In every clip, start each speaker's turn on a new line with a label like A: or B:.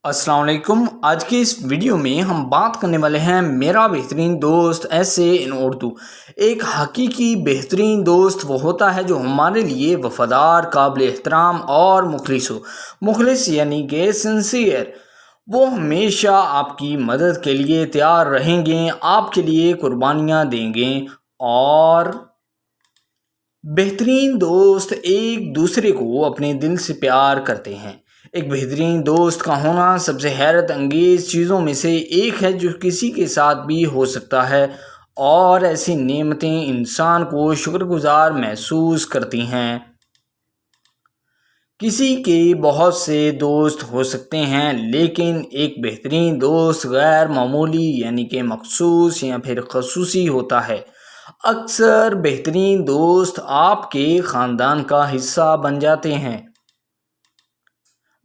A: अस्सलाम वालेकुम। आज की इस वीडियो में हम बात करने वाले हैं मेरा बेहतरीन दोस्त ऐसे इन उर्दू। एक हकीकी बेहतरीन दोस्त वो होता है जो हमारे लिए वफादार, काबिल एहतराम और मुखलिस हो। मुखलिस यानी कि सिंसियर। वो हमेशा आपकी मदद के लिए तैयार रहेंगे, आपके लिए कुर्बानियाँ देंगे। और बेहतरीन दोस्त एक दूसरे को अपने दिल से प्यार करते हैं। एक बेहतरीन दोस्त का होना सबसे हैरत अंगेज़ चीज़ों में से एक है जो किसी के साथ भी हो सकता है, और ऐसी नेमतें इंसान को शुक्रगुजार महसूस करती हैं। किसी के बहुत से दोस्त हो सकते हैं, लेकिन एक बेहतरीन दोस्त गैर मामूली यानी कि मखसूस या फिर खसूसी होता है। अक्सर बेहतरीन दोस्त आपके ख़ानदान का हिस्सा बन जाते हैं।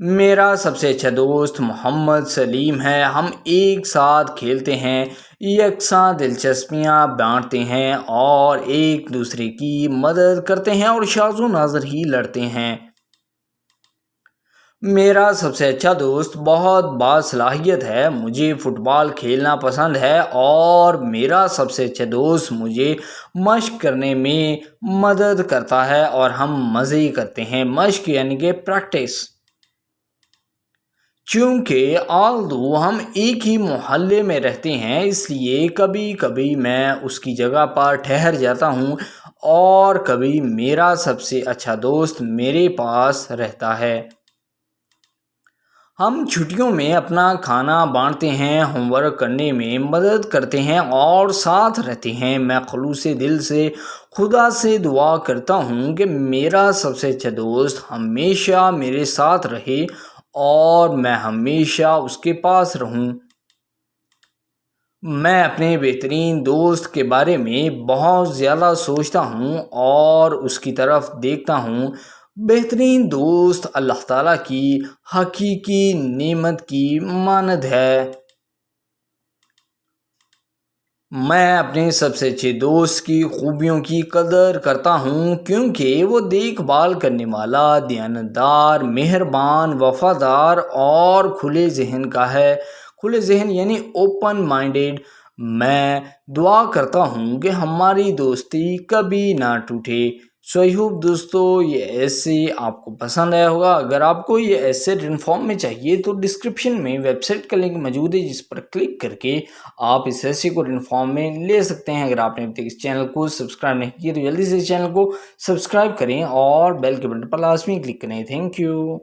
A: मेरा सबसे अच्छा दोस्त मोहम्मद सलीम है। हम एक साथ खेलते हैं, यकसा दिलचस्पियाँ बांटते हैं और एक दूसरे की मदद करते हैं और शाज़ो नाज़र ही लड़ते हैं। मेरा सबसे अच्छा दोस्त बहुत बासलाहियत है। मुझे फ़ुटबॉल खेलना पसंद है और मेरा सबसे अच्छा दोस्त मुझे मश्क करने में मदद करता है और हम मज़े करते हैं। मश्क यानी कि प्रैक्टिस। चूँकि आल्दो हम एक ही मोहल्ले में रहते हैं, इसलिए कभी कभी मैं उसकी जगह पर ठहर जाता हूँ और कभी मेरा सबसे अच्छा दोस्त मेरे पास रहता है। हम छुट्टियों में अपना खाना बांटते हैं, होमवर्क करने में मदद करते हैं और साथ रहते हैं। मैं खलूस दिल से खुदा से दुआ करता हूँ कि मेरा सबसे अच्छा दोस्त हमेशा मेरे साथ रहे और मैं हमेशा उसके पास रहूँ। मैं अपने बेहतरीन दोस्त के बारे में बहुत ज़्यादा सोचता हूँ और उसकी तरफ देखता हूँ। बेहतरीन दोस्त अल्लाह ताला की हकीकी नेमत की मानद है। मैं अपने सबसे अच्छे दोस्त की खूबियों की कदर करता हूँ, क्योंकि वो देखभाल करने वाला, दयानतदार, मेहरबान, वफ़ादार और खुले जहन का है। खुले जहन यानी ओपन माइंडेड। मैं दुआ करता हूँ कि हमारी दोस्ती कभी ना टूटे। सो आई होप दोस्तों ये ऐसे आपको पसंद आया होगा। अगर आपको ये ऐसे इन्फॉर्म में चाहिए तो डिस्क्रिप्शन में वेबसाइट का लिंक मौजूद है, जिस पर क्लिक करके आप इस ऐसे को इन्फॉर्म में ले सकते हैं। अगर आपने अभी तक इस चैनल को सब्सक्राइब नहीं किया तो जल्दी से इस चैनल को सब्सक्राइब करें और बेल के बटन पर लाजमी क्लिक करें। Thank you.